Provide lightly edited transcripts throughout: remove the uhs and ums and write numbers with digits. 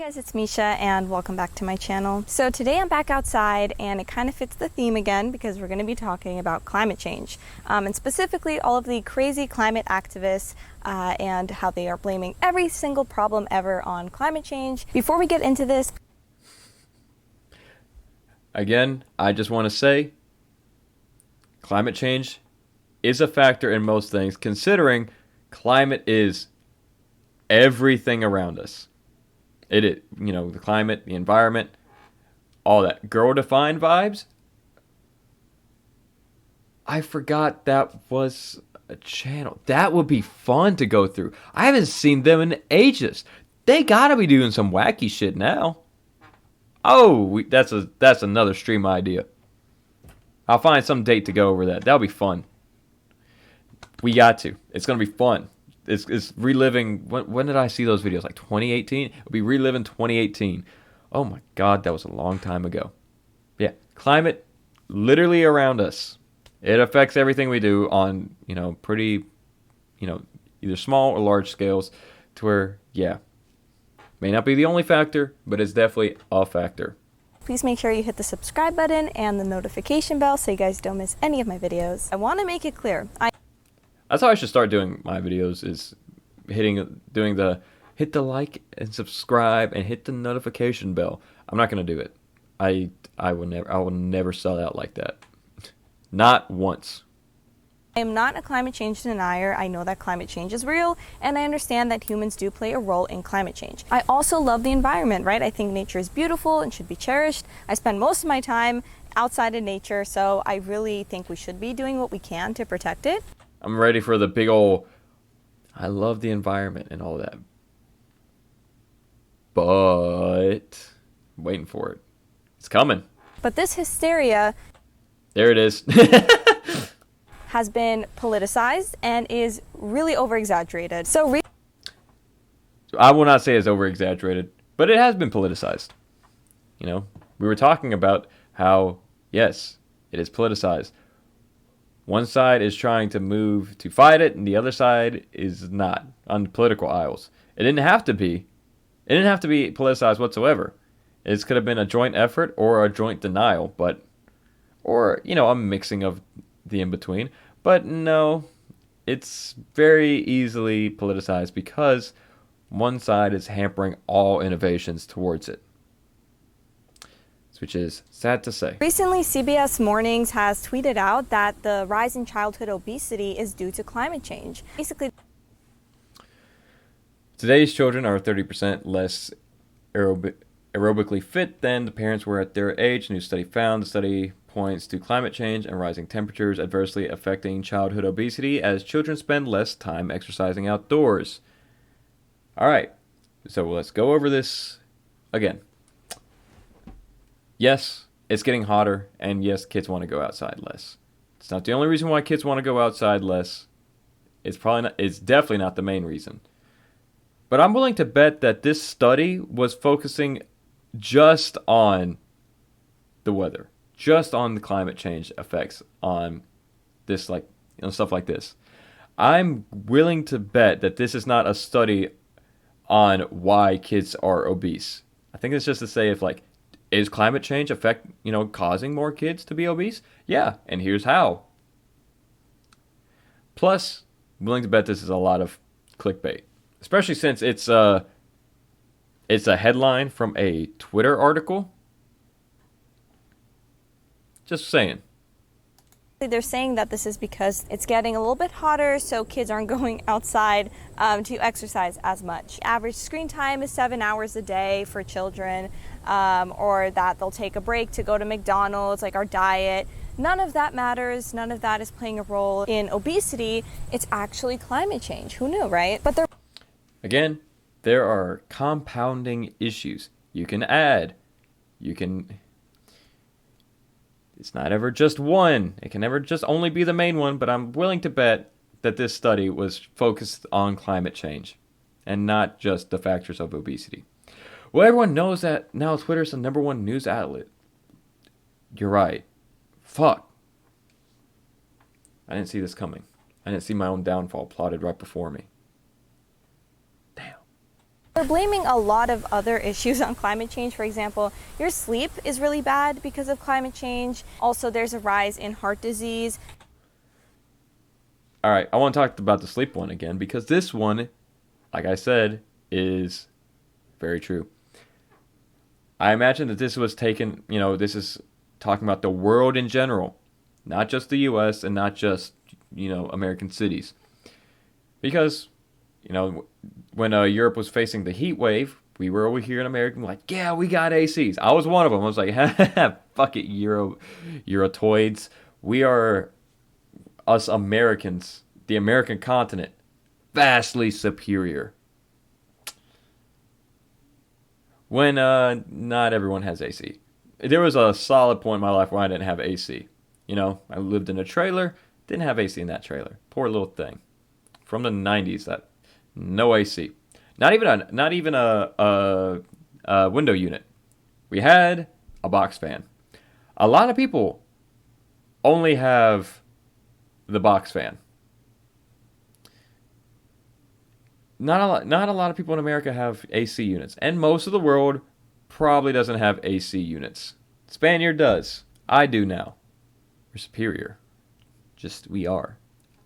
Guys, it's Misha and welcome back to my channel. So today I'm back outside and it kind of fits the theme again because we're going to be talking about climate change and specifically all of the crazy climate activists and how they are blaming every single problem ever on climate change. Before we get into this, again, I just want to say climate change is a factor in most things, considering climate is everything around us. It is, the climate, the environment, all that. Girl-defined vibes? I forgot that was a channel. That would be fun to go through. I haven't seen them in ages. They gotta be doing some wacky shit now. Oh, that's another stream idea. I'll find some date to go over that. That'll be fun. We got to. It's gonna be fun. It's reliving. When did I see those videos? Like 2018? It'll be reliving 2018. Oh my God, that was a long time ago. Yeah, climate literally around us. It affects everything we do on, pretty, either small or large scales to where, yeah, may not be the only factor, but it's definitely a factor. please make sure you hit the subscribe button and the notification bell so you guys don't miss any of my videos. I want to make it clear. That's how I should start doing my videos, is hit the like and subscribe and hit the notification bell. I'm not going to do it. I will never sell out like that. Not once. I am not a climate change denier. I know that climate change is real, and I understand that humans do play a role in climate change. I also love the environment, right? I think nature is beautiful and should be cherished. I spend most of my time outside in nature, so I really think we should be doing what we can to protect it. I'm ready for the big ol' I love the environment and all that. But I'm waiting for it. It's coming. But this hysteria, there it is, has been politicized and is really over-exaggerated. So I will not say it's over-exaggerated, but it has been politicized. We were talking about how, yes, it is politicized. One side is trying to move to fight it, and the other side is not, on political aisles. It didn't have to be. It didn't have to be politicized whatsoever. It could have been a joint effort or a joint denial, or a mixing of the in-between. But no, it's very easily politicized because one side is hampering all innovations towards it, which is sad to say. recently, CBS Mornings has tweeted out that the rise in childhood obesity is due to climate change. Basically, today's children are 30% less aerobically fit than the parents were at their age. New study found. The study points to climate change and rising temperatures adversely affecting childhood obesity as children spend less time exercising outdoors. All right, so let's go over this again. Yes, it's getting hotter, and yes, kids want to go outside less. It's not the only reason why kids want to go outside less. It's definitely not the main reason. But I'm willing to bet that this study was focusing just on the weather, just on the climate change effects on this, stuff like this. I'm willing to bet that this is not a study on why kids are obese. I think it's just to say is climate change causing more kids to be obese? Yeah, and here's how. Plus, I'm willing to bet this is a lot of clickbait, especially since it's a headline from a Twitter article. Just saying. they're saying that this is because it's getting a little bit hotter, so kids aren't going outside to exercise as much. Average screen time is 7 hours a day for children, or that they'll take a break to go to McDonald's, like our diet. None of that matters. None of that is playing a role in obesity. It's actually climate change. Who knew, right? But again, there are compounding issues. It's not ever just one. It can never just only be the main one, but I'm willing to bet that this study was focused on climate change and not just the factors of obesity. Well, everyone knows that now Twitter's the #1 news outlet. You're right. Fuck. I didn't see this coming. I didn't see my own downfall plotted right before me. Damn. They're blaming a lot of other issues on climate change. For example, your sleep is really bad because of climate change. Also, there's a rise in heart disease. All right, I want to talk about the sleep one again because this one, like I said, is very true. I imagine that this was taken, this is talking about the world in general, not just the US and not just, American cities. Because, when Europe was facing the heat wave, we were over here in America like, yeah, we got ACs. I was one of them. I was like, fuck it, Eurotoids. We are, us Americans, the American continent, vastly superior. When not everyone has AC. There was a solid point in my life where I didn't have AC. I lived in a trailer, didn't have AC in that trailer. Poor little thing. From the 90s, that no AC. Not even a window unit. We had a box fan. A lot of people only have the box fan. Not a lot of people in America have AC units, and most of the world probably doesn't have AC units. Spaniard does. I do now. We're superior. We are.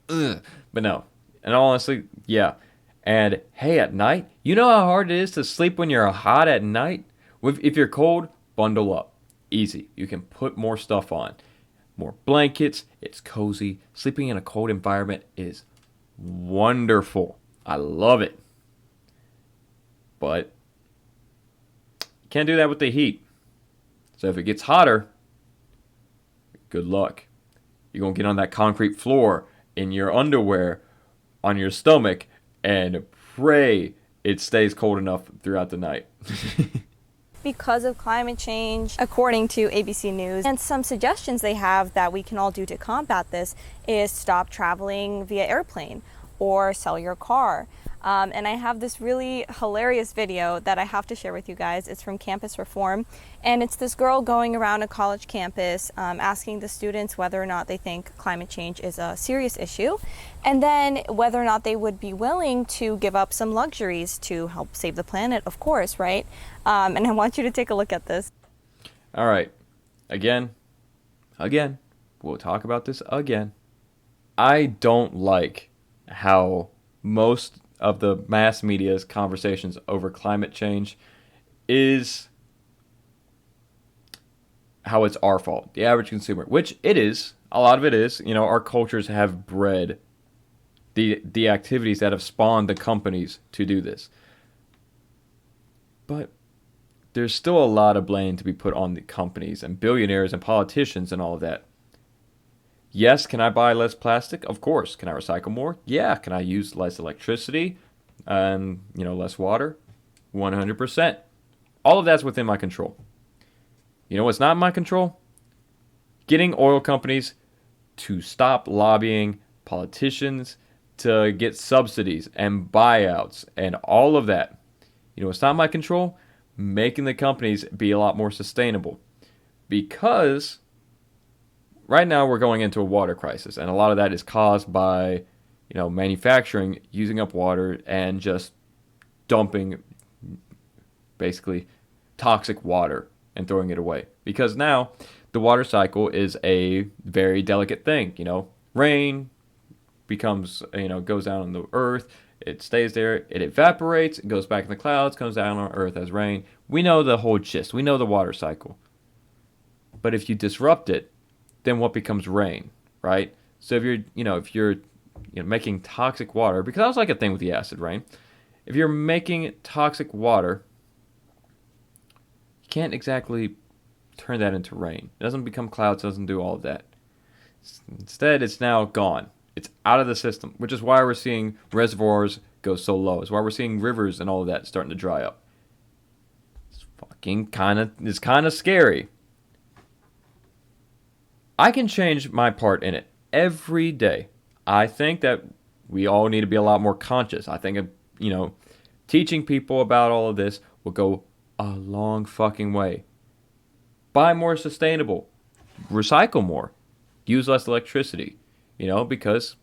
Ugh. But no. And honestly, yeah. And hey, at night, you know how hard it is to sleep when you're hot at night? If you're cold, bundle up. Easy. You can put more stuff on. More blankets. It's cozy. Sleeping in a cold environment is wonderful. I love it. But you can't do that with the heat. So if it gets hotter, good luck. You're going to get on that concrete floor in your underwear on your stomach and pray it stays cold enough throughout the night. Because of climate change, according to ABC News. And some suggestions they have that we can all do to combat this is stop traveling via airplane or sell your car. And I have this really hilarious video that I have to share with you guys. It's from Campus Reform, and it's this girl going around a college campus asking the students whether or not they think climate change is a serious issue, and then whether or not they would be willing to give up some luxuries to help save the planet, of course, right? And I want you to take a look at this. All right. Again, we'll talk about this again. I don't like how most of the mass media's conversations over climate change is how it's our fault, the average consumer, which it is. A lot of it is. Our cultures have bred the activities that have spawned the companies to do this. But there's still a lot of blame to be put on the companies and billionaires and politicians and all of that. Yes, can I buy less plastic? Of course. Can I recycle more? Yeah. Can I use less electricity and, less water? 100%. All of that's within my control. You know what's not in my control? Getting oil companies to stop lobbying politicians to get subsidies and buyouts and all of that. You know what's not in my control? Making the companies be a lot more sustainable. Because right now we're going into a water crisis, and a lot of that is caused by, manufacturing, using up water, and just dumping basically toxic water and throwing it away. Because now the water cycle is a very delicate thing. Rain becomes, goes down on the earth, it stays there, it evaporates, it goes back in the clouds, comes down on earth as rain. We know the whole gist. We know the water cycle. But if you disrupt it, then what becomes rain, right? So if you're making toxic water, because that was like a thing with the acid rain. If you're making toxic water, you can't exactly turn that into rain. It doesn't become clouds, it doesn't do all of that. Instead, it's now gone. It's out of the system, which is why we're seeing reservoirs go so low. It's why we're seeing rivers and all of that starting to dry up. It's kind of scary. I can change my part in it every day. I think that we all need to be a lot more conscious. I think, teaching people about all of this will go a long fucking way. Buy more sustainable. Recycle more. Use less electricity. Because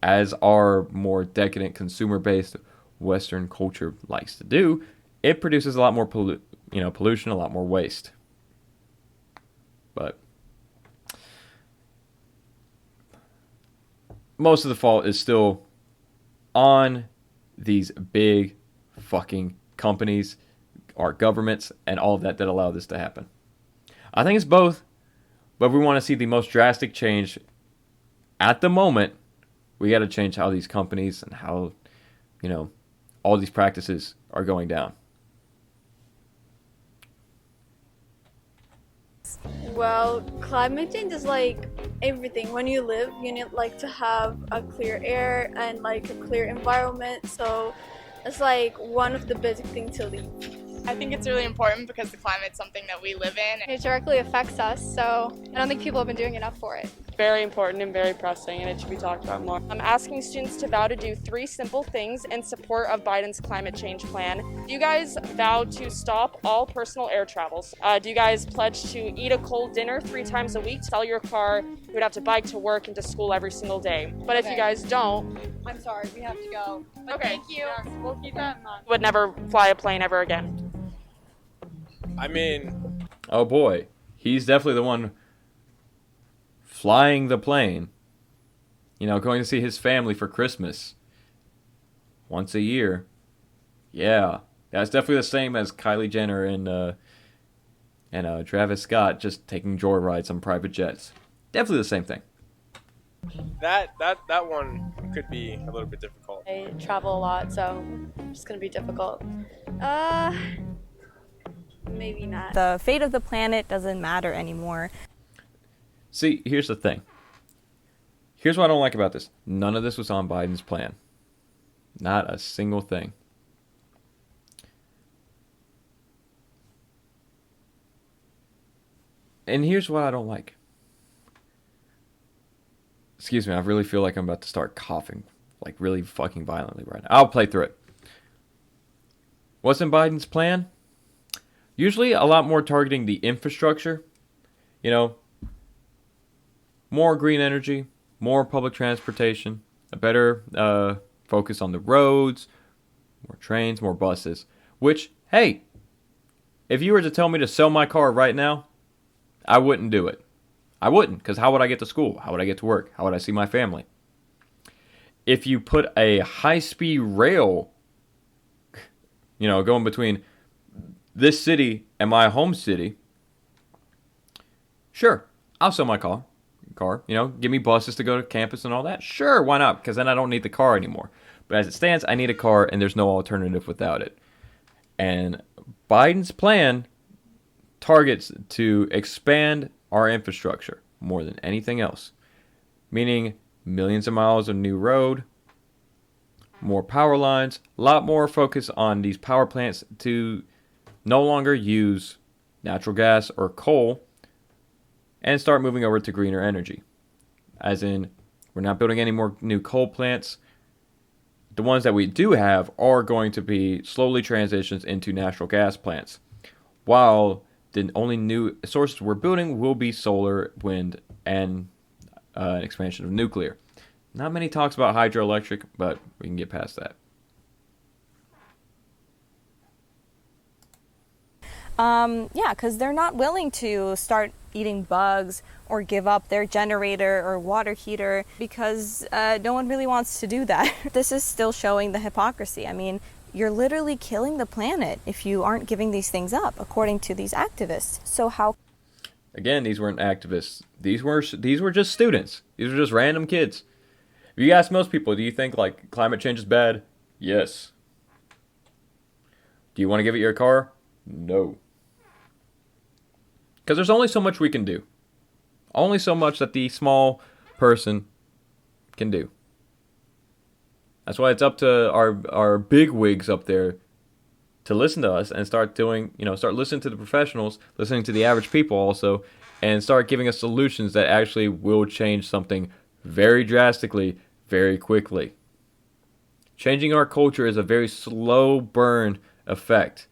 as our more decadent consumer-based Western culture likes to do, it produces a lot more pollution, a lot more waste. But most of the fault is still on these big fucking companies, our governments, and all of that allow this to happen. I think it's both, but if we want to see the most drastic change at the moment, we got to change how these companies and how, all these practices are going down. Well, climate change is like everything. When you live, you need like to have a clear air and like a clear environment. So it's like one of the basic things to live. I think it's really important because the climate's something that we live in. It directly affects us, so I don't think people have been doing enough for it. Very important and very pressing, and it should be talked about more. I'm asking students to vow to do 3 simple things in support of Biden's climate change plan. Do you guys vow to stop all personal air travels? Do you guys pledge to eat a cold dinner 3 times a week, sell your car, you would have to bike to work and to school every single day? But if you guys don't, I'm sorry, we have to go. But okay, thank you. yes, we'll keep that in mind. Would never fly a plane ever again. I mean, Oh boy, he's definitely the one flying the plane. Going to see his family for Christmas once a year. Yeah, that's definitely the same as Kylie Jenner and Travis Scott just taking joyrides on private jets. Definitely the same thing. that one could be a little bit difficult. I travel a lot, so it's going to be difficult. Maybe not. The fate of the planet doesn't matter anymore. See, here's the thing. Here's what I don't like about this. None of this was on Biden's plan. Not a single thing. And here's what I don't like. Excuse me, I really feel like I'm about to start coughing, like really fucking violently right now. I'll play through it. What's in Biden's plan? Usually a lot more targeting the infrastructure. More green energy, more public transportation, a better focus on the roads, more trains, more buses. Which, hey, if you were to tell me to sell my car right now, I wouldn't do it. I wouldn't, because how would I get to school? How would I get to work? How would I see my family? If you put a high-speed rail, going between this city and my home city, sure, I'll sell my car. Give me buses to go to campus and all that. Sure, why not? Because then I don't need the car anymore. But as it stands, I need a car, and there's no alternative without it. And Biden's plan targets to expand our infrastructure more than anything else, meaning millions of miles of new road, more power lines, a lot more focus on these power plants to no longer use natural gas or coal and start moving over to greener energy. As in, we're not building any more new coal plants. The ones that we do have are going to be slowly transitions into natural gas plants, while the only new sources we're building will be solar, wind, and an expansion of nuclear. Not many talks about hydroelectric, but we can get past that. Yeah, because they're not willing to start eating bugs or give up their generator or water heater because no one really wants to do that. This is still showing the hypocrisy. I mean, you're literally killing the planet if you aren't giving these things up, according to these activists. So how? Again, these weren't activists. These were just students. These were just random kids. If you ask most people, do you think like climate change is bad? Yes. Do you want to give it your car? No. Because there's only so much we can do. Only so much that the small person can do. That's why it's up to our big wigs up there to listen to us and start listening to the professionals, listening to the average people also, and start giving us solutions that actually will change something very drastically, very quickly. Changing our culture is a very slow burn effect.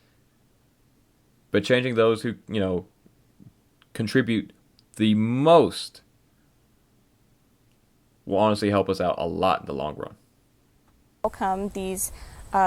But changing those who, contribute the most will honestly help us out a lot in the long run. How come these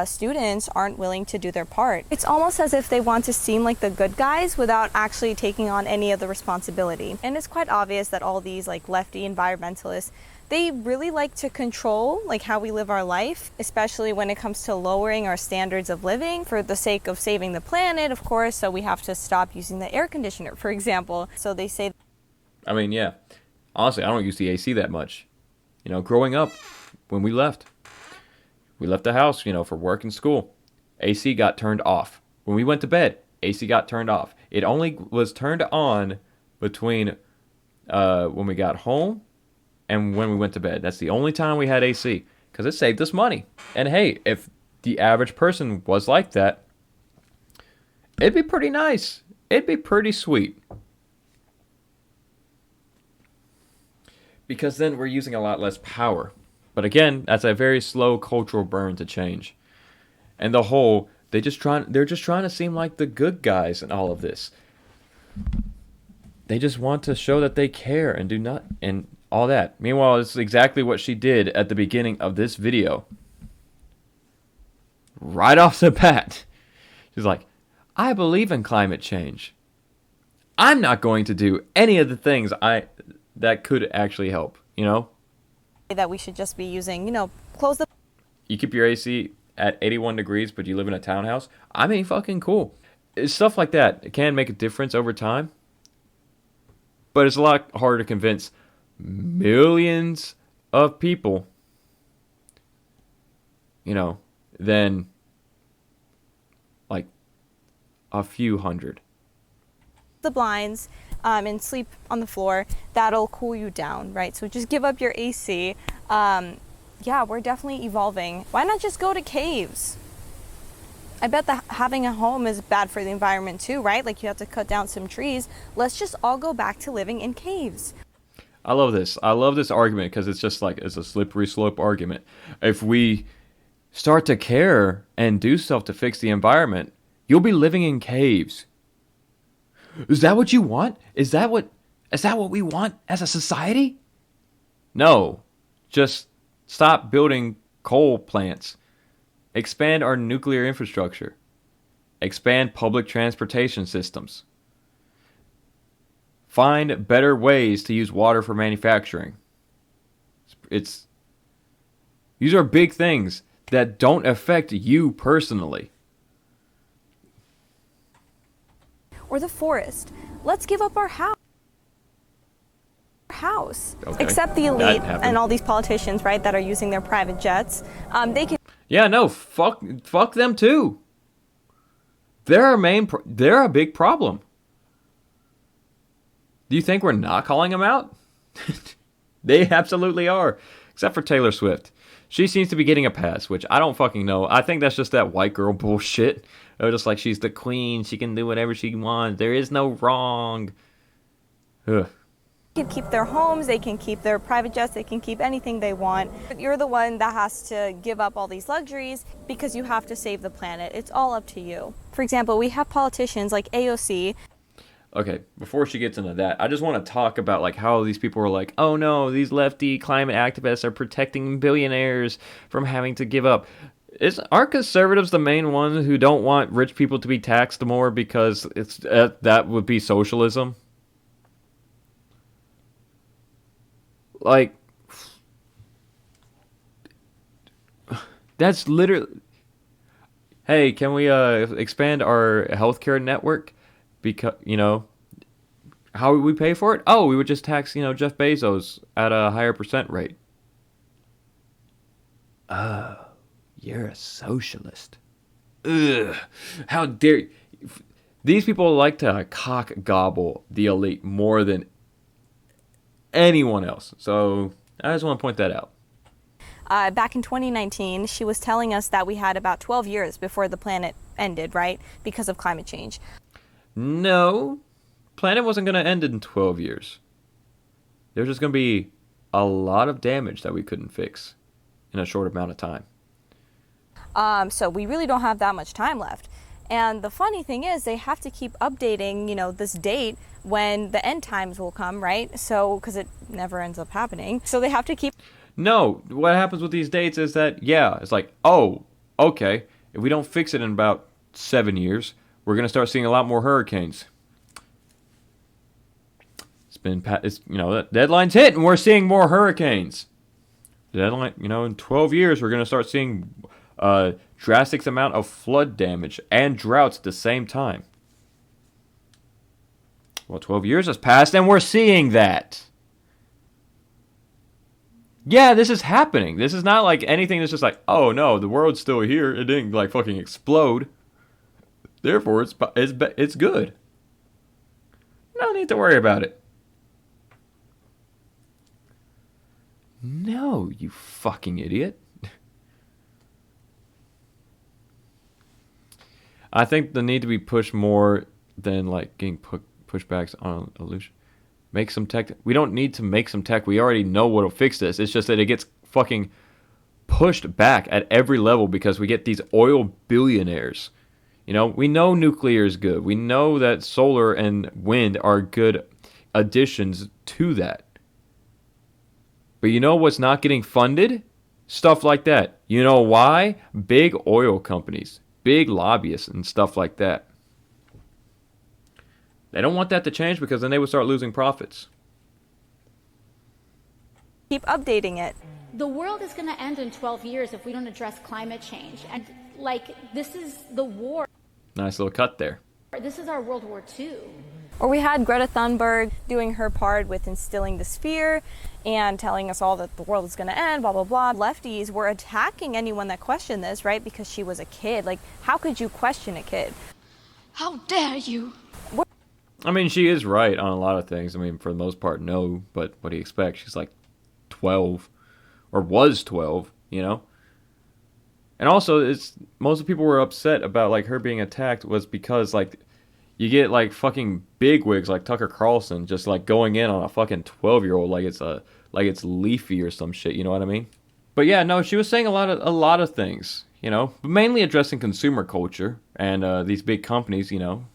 students aren't willing to do their part. It's almost as if they want to seem like the good guys without actually taking on any of the responsibility. And it's quite obvious that all these like lefty environmentalists, they really like to control like how we live our life, especially when it comes to lowering our standards of living for the sake of saving the planet, of course. So we have to stop using the air conditioner, for example. So they say, I mean, yeah. Honestly, I don't use the AC that much. You know, growing up, when we left the house, you know, for work and school. AC got turned off. When we went to bed, AC got turned off. It only was turned on between when we got home and when we went to bed. That's the only time we had AC because it saved us money. And hey, if the average person was like that, it'd be pretty nice. It'd be pretty sweet. Because then we're using a lot less power. But again, that's a very slow cultural burn to change. And the whole, they're just trying to seem like the good guys in all of this. They just want to show that they care and do not, and all that. Meanwhile, it's exactly what she did at the beginning of this video. Right off the bat. She's like, I believe in climate change. I'm not going to do any of the things that could actually help, you know? that we should just be using, you know, close the... You keep your AC at 81 degrees, but you live in a townhouse. I mean, fucking cool. It's stuff like that. It can make a difference over time. But it's a lot harder to convince millions of people, you know, than like a few hundred. The blinds and sleep on the floor. That'll cool you down, right? So just give up your AC. Yeah, we're definitely evolving. Why not just go to caves? I bet that having a home is bad for the environment too, right? Like you have to cut down some trees. Let's just all go back to living in caves. I love this. I love this argument because it's just like, it's a slippery slope argument. If we start to care and do stuff to fix the environment, you'll be living in caves. Is that what you want? Is that what we want as a society? No. Just stop building coal plants. Expand our nuclear infrastructure. Expand public transportation systems. Find better ways to use water for manufacturing. These are big things that don't affect you personally. Or the forest. Let's give up our house. Okay. Except the elite and all these politicians, right, that are using their private jets. They can... Yeah, no, fuck them too. They're a big problem. Do you think we're not calling them out? They absolutely are. Except for Taylor Swift. She seems to be getting a pass, which I don't fucking know. I think that's just that white girl bullshit. They're just like, she's the queen. She can do whatever she wants. There is no wrong. Ugh. They can keep their homes, they can keep their private jets, they can keep anything they want. But you're the one that has to give up all these luxuries because you have to save the planet. It's all up to you. For example, we have politicians like AOC. Okay, before she gets into that, I just want to talk about like how these people are like, oh no, these lefty climate activists are protecting billionaires from having to give up. Aren't conservatives the main ones who don't want rich people to be taxed more because that would be socialism? Like, that's literally... Hey, can we expand our healthcare network? Because, you know, how would we pay for it? Oh, we would just tax, you know, Jeff Bezos at a higher percent rate. Oh, you're a socialist. Ugh, how dare you. These people like to cock gobble the elite more than anyone else. So I just want to point that out. Back in 2019, she was telling us that we had about 12 years before the planet ended, right? Because of climate change. No, planet wasn't going to end in 12 years. There's just going to be a lot of damage that we couldn't fix in a short amount of time. So we really don't have that much time left. And the funny thing is they have to keep updating, you know, this date when the end times will come, right? So, because it never ends up happening. So they have to keep... No, what happens with these dates is that, yeah, it's like, oh, Okay, if we don't fix it in about 7 years, we're going to start seeing a lot more hurricanes. The deadline's hit and we're seeing more hurricanes. The deadline, in 12 years, we're going to start seeing drastic amount of flood damage and droughts at the same time. Well, 12 years has passed and we're seeing that. Yeah, this is happening. This is not like anything that's just like, oh no, the world's still here. It didn't like fucking explode. Therefore, it's good. No need to worry about it. No, you fucking idiot. I think the need to be pushed more than like getting pushbacks on illusion. Make some tech. We don't need to make some tech. We already know what'll fix this. It's just that it gets fucking pushed back at every level because we get these oil billionaires. We know nuclear is good. We know that solar and wind are good additions to that. But you know what's not getting funded? Stuff like that. You know why? Big oil companies, big lobbyists and stuff like that. They don't want that to change because then they would start losing profits. Keep updating it. The world is going to end in 12 years if we don't address climate change. And, this is the war. Nice little cut there. This is our World War II. Or we had Greta Thunberg doing her part with instilling this fear and telling us all that the world is going to end, blah, blah, blah. Lefties were attacking anyone that questioned this, right? Because she was a kid. How could you question a kid? How dare you? I mean, she is right on a lot of things. I mean, for the most part, no. But what do you expect? She's like 12. Or was 12, And also, most of the people were upset about, her being attacked was because, you get, fucking bigwigs like Tucker Carlson just, going in on a fucking 12-year-old like it's Leafy or some shit, you know what I mean? But yeah, no, she was saying a lot of things, but mainly addressing consumer culture and these big companies,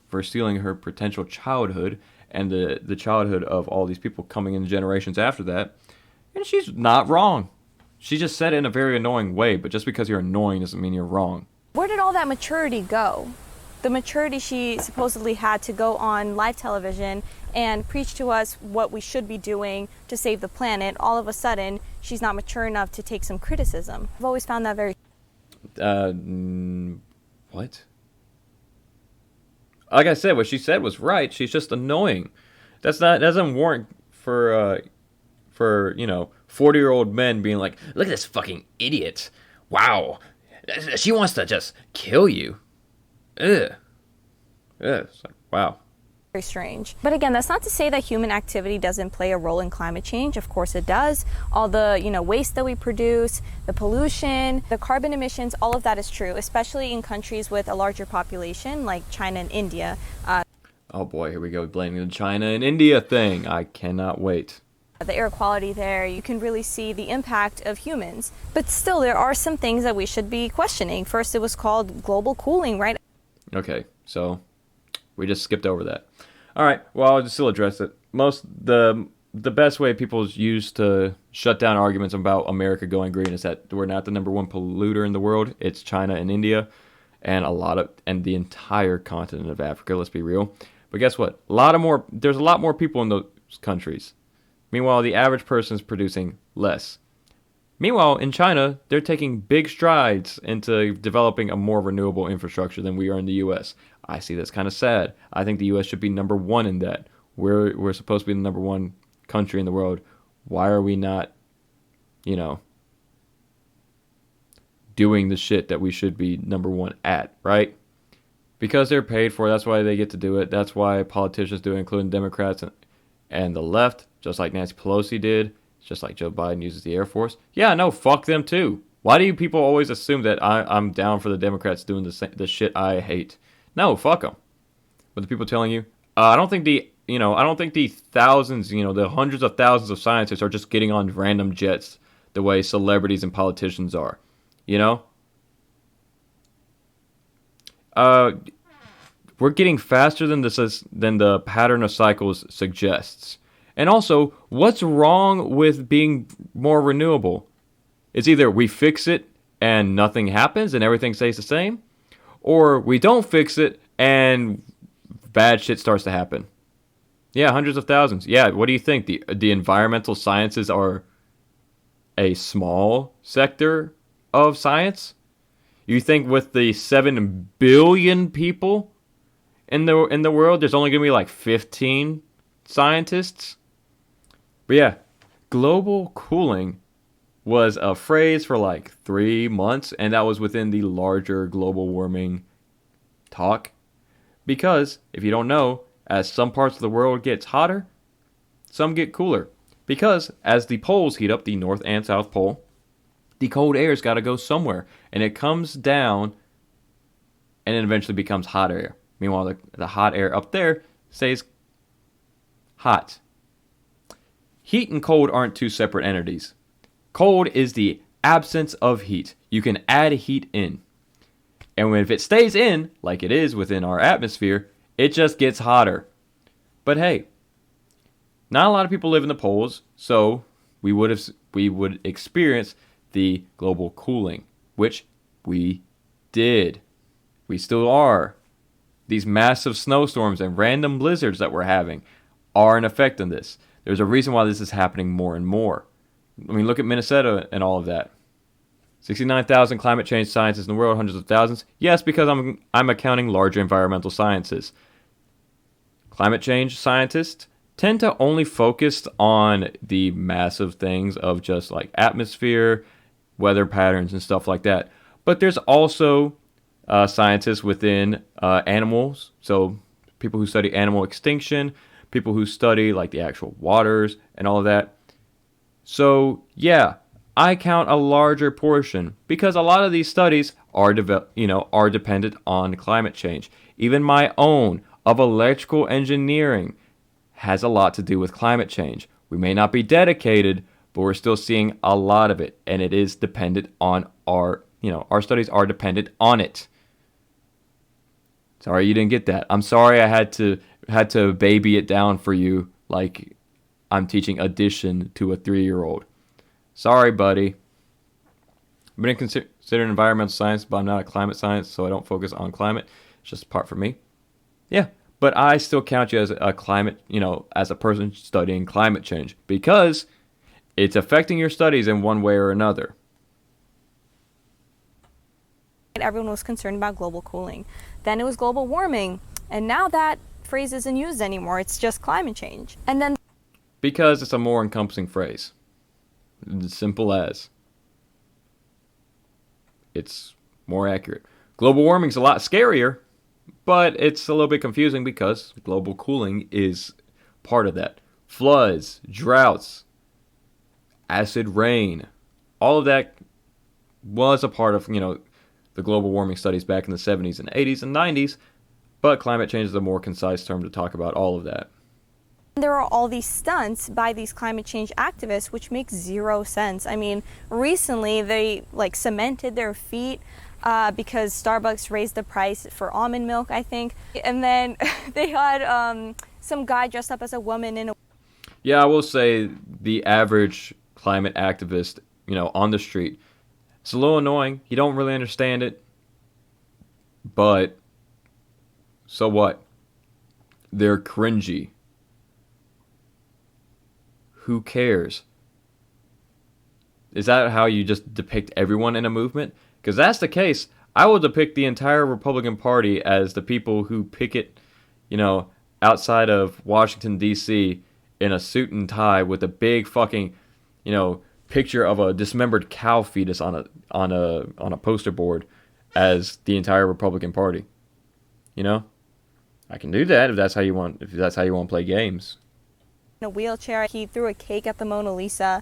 for stealing her potential childhood and the childhood of all these people coming in generations after that. And she's not wrong. She just said it in a very annoying way, but just because you're annoying doesn't mean you're wrong. Where did all that maturity go? The maturity she supposedly had to go on live television and preach to us what we should be doing to save the planet. All of a sudden, she's not mature enough to take some criticism. I've always found that very... What? Like I said, what she said was right. She's just annoying. That doesn't warrant for 40-year-old men being like, look at this fucking idiot. Wow. She wants to just kill you. Ugh. It's like, wow. Very strange. But again, that's not to say that human activity doesn't play a role in climate change. Of course it does. All the, waste that we produce, the pollution, the carbon emissions, all of that is true, especially in countries with a larger population like China and India. Oh boy, here we go, blaming the China and India thing. I cannot wait. The air quality there, you can really see the impact of humans. But still, there are some things that we should be questioning. First, it was called global cooling, right? Okay, so we just skipped over that. All right, well, I'll still address it. The best way people use to shut down arguments about America going green is that we're not the number one polluter in the world. It's China and India, and the entire continent of Africa. Let's be real. But guess what? There's a lot more people in those countries. Meanwhile, the average person is producing less. Meanwhile, in China, they're taking big strides into developing a more renewable infrastructure than we are in the U.S. I see that's kind of sad. I think the U.S. should be number one in that. We're supposed to be the number one country in the world. Why are we not, doing the shit that we should be number one at, right? Because they're paid for it. That's why they get to do it. That's why politicians do it, including Democrats and the left, just like Nancy Pelosi did, just like Joe Biden uses the Air Force. Yeah, no, fuck them too. Why do you people always assume that I'm down for the Democrats doing the shit I hate? No, fuck them. But the people telling you, I don't think the thousands, the hundreds of thousands of scientists are just getting on random jets the way celebrities and politicians are, We're getting faster than the pattern of cycles suggests. And also, what's wrong with being more renewable? It's either we fix it and nothing happens and everything stays the same, or we don't fix it and bad shit starts to happen. Yeah, hundreds of thousands. Yeah, what do you think? The environmental sciences are a small sector of science? You think with the 7 billion people in the world, there's only going to be like 15 scientists? But yeah, global cooling was a phrase for like 3 months, and that was within the larger global warming talk. Because, if you don't know, as some parts of the world gets hotter, some get cooler. Because as the poles heat up, the North and South Pole, the cold air's got to go somewhere. And it comes down and it eventually becomes hot air. Meanwhile, the hot air up there stays hot. Heat and cold aren't two separate entities. Cold is the absence of heat. You can add heat in. And if it stays in, like it is within our atmosphere, it just gets hotter. But hey, not a lot of people live in the poles, so we would experience the global cooling, which we did. We still are. These massive snowstorms and random blizzards that we're having are an effect on this. There's a reason why this is happening more and more. I mean, look at Minnesota and all of that. 69,000 climate change scientists in the world, hundreds of thousands. Yes, because I'm accounting larger environmental sciences. Climate change scientists tend to only focus on the massive things of just like atmosphere, weather patterns, and stuff like that. But there's also scientists within animals. So people who study animal extinction, people who study like the actual waters and all of that. So yeah, I count a larger portion because a lot of these studies are dependent on climate change. Even my own of electrical engineering has a lot to do with climate change. We may not be dedicated, but we're still seeing a lot of it, and it is dependent on our studies are dependent on it. Sorry you didn't get that. I'm sorry I had to baby it down for you like I'm teaching addition to a 3-year-old. Sorry, buddy. I've been considered environmental science, but I'm not a climate science, so I don't focus on climate. It's just a part for me. Yeah, but I still count you as a climate, as a person studying climate change because it's affecting your studies in one way or another. Everyone was concerned about global cooling. Then it was global warming, and now that phrase isn't used anymore. It's just climate change. And then because it's a more encompassing phrase. As simple as. It's more accurate. Global warming's a lot scarier, but it's a little bit confusing because global cooling is part of that. Floods, droughts, acid rain, all of that was a part of, the global warming studies back in the 70s and 80s and 90s, but climate change is a more concise term to talk about all of that. there are all these stunts by these climate change activists, which makes zero sense. I mean, recently they cemented their feet because Starbucks raised the price for almond milk, I think. And then they had some guy dressed up as a woman in a... Yeah, I will say the average climate activist, on the street, it's a little annoying. You don't really understand it. But so what? They're cringy. Who cares? Is that how you just depict everyone in a movement? Because that's the case. I will depict the entire Republican Party as the people who picket, outside of Washington, D.C. in a suit and tie with a big fucking, picture of a dismembered cow fetus on a poster board as the entire Republican Party. I can do that if that's how you want. If that's how you want to play games. In a wheelchair, he threw a cake at the Mona Lisa.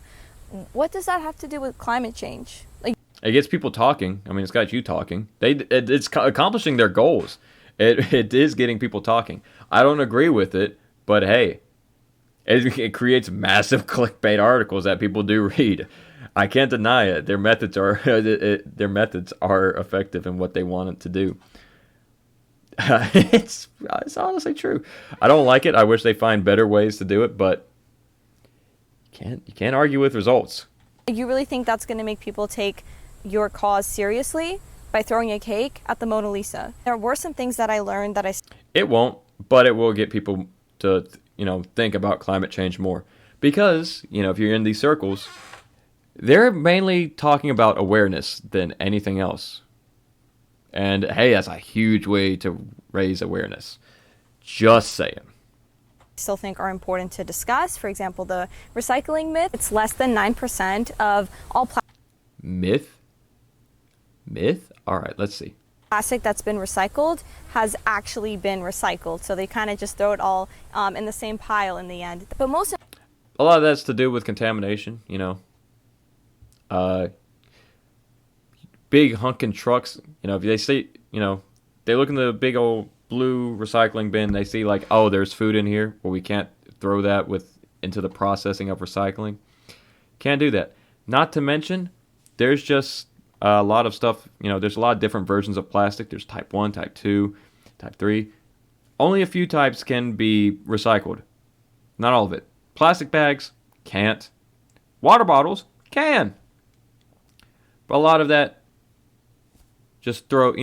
What does that have to do with climate change? It gets people talking. I mean, it's got you talking. It's accomplishing their goals. It is getting people talking. I don't agree with it, but hey, it creates massive clickbait articles that people do read. I can't deny it. Their methods are effective in what they want it to do. It's honestly true. I don't like it. I wish they find better ways to do it, but you can't argue with results. You really think that's going to make people take your cause seriously by throwing a cake at the Mona Lisa. There were some things that I learned that It won't, but it will get people to, think about climate change more. Because, if you're in these circles, they're mainly talking about awareness than anything else. And hey, that's a huge way to raise awareness. Just saying. still think are important to discuss. For example, the recycling myth. It's less than 9% of all Myth? Myth? All right, let's see. plastic that's been recycled has actually been recycled. So they kind of just throw it all in the same pile in the end. But most A lot of that's to do with contamination, big honking trucks, if they see, they look in the big old blue recycling bin, they see like, oh, there's food in here, well, we can't throw that into the processing of recycling. Can't do that. Not to mention, there's just a lot of stuff, there's a lot of different versions of plastic. There's type 1, type 2, type 3. Only a few types can be recycled. Not all of it. Plastic bags, can't. Water bottles, can. But a lot of that, just throw,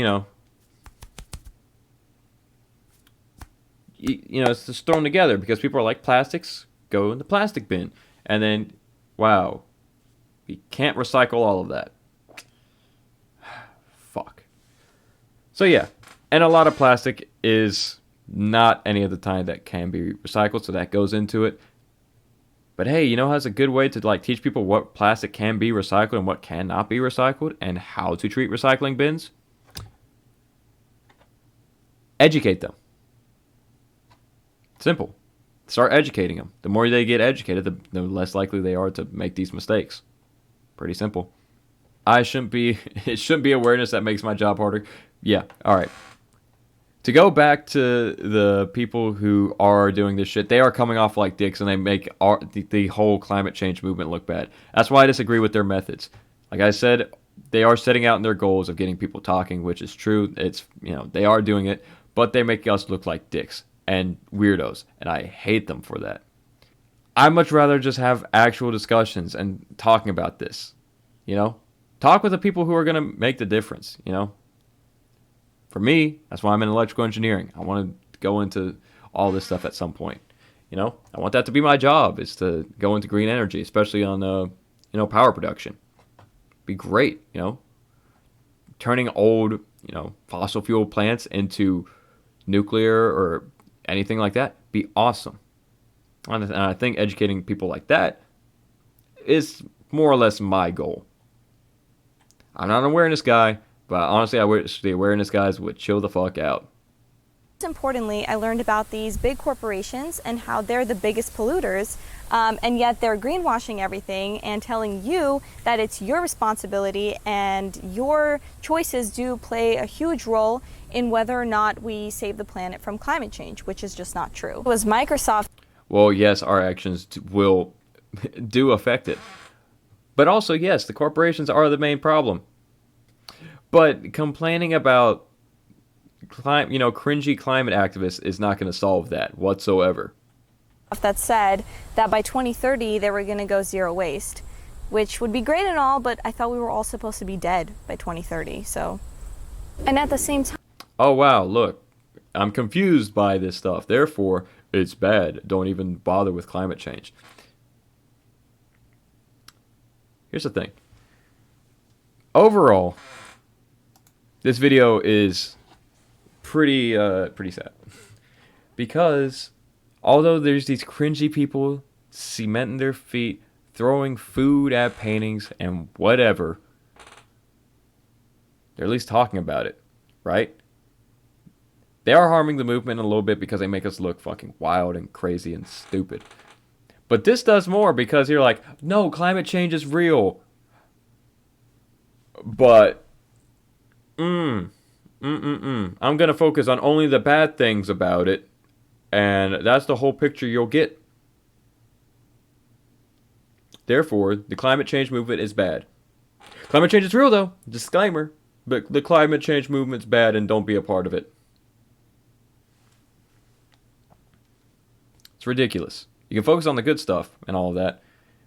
it's just thrown together because people are like, plastics, go in the plastic bin. And then, wow, we can't recycle all of that. Fuck. So yeah, and a lot of plastic is not any of the time that can be recycled, so that goes into it. But hey, how it's a good way to teach people what plastic can be recycled and what cannot be recycled and how to treat recycling bins? Educate them. Simple. Start educating them. The more they get educated, the less likely they are to make these mistakes. Pretty simple. It shouldn't be awareness that makes my job harder. Yeah, all right. To go back to the people who are doing this shit, they are coming off like dicks and they make the whole climate change movement look bad. That's why I disagree with their methods. Like I said, they are setting out in their goals of getting people talking, which is true. It's, they are doing it, but they make us look like dicks and weirdos, and I hate them for that. I'd much rather just have actual discussions and talking about this, Talk with the people who are going to make the difference, For me, that's why I'm in electrical engineering. I want to go into all this stuff at some point. I want that to be my job, is to go into green energy, especially on, power production. Be great, turning old, fossil fuel plants into nuclear or anything like that. Be awesome. And I think educating people like that is more or less my goal. I'm not an awareness guy, but honestly, I wish the awareness guys would chill the fuck out. Most importantly, I learned about these big corporations and how they're the biggest polluters, and yet they're greenwashing everything and telling you that it's your responsibility and your choices do play a huge role in whether or not we save the planet from climate change, which is just not true. It was Microsoft. Well, yes, our actions do affect it. But also, yes, the corporations are the main problem. But complaining about cringy climate activists is not going to solve that whatsoever. That said that by 2030 they were going to go zero waste, which would be great and all, but I thought we were all supposed to be dead by 2030. So, and at the same time. Oh wow, look, I'm confused by this stuff. Therefore, it's bad. Don't even bother with climate change. Here's the thing. Overall, this video is pretty sad. Because although there's these cringy people cementing their feet, throwing food at paintings and whatever, they're at least talking about it, right? They are harming the movement a little bit because they make us look fucking wild and crazy and stupid. But this does more because you're like, no, climate change is real. But, I'm going to focus on only the bad things about it. And that's the whole picture you'll get. Therefore, the climate change movement is bad. Climate change is real, though. Disclaimer. But the climate change movement's bad and don't be a part of it. It's ridiculous. You can focus on the good stuff and all of that,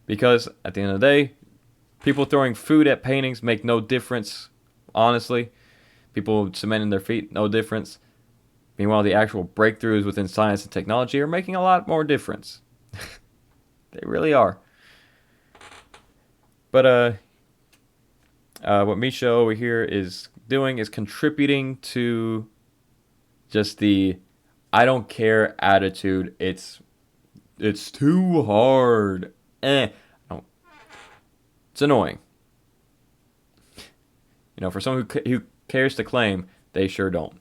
because at the end of the day, People throwing food at paintings make no difference, honestly. People cementing their feet, no difference. Meanwhile, the actual breakthroughs within science and technology are making a lot more difference. They really are. But what Misha over here is doing is contributing to just the I don't care attitude. It's too hard. No. It's annoying. For someone who cares to claim, they sure don't.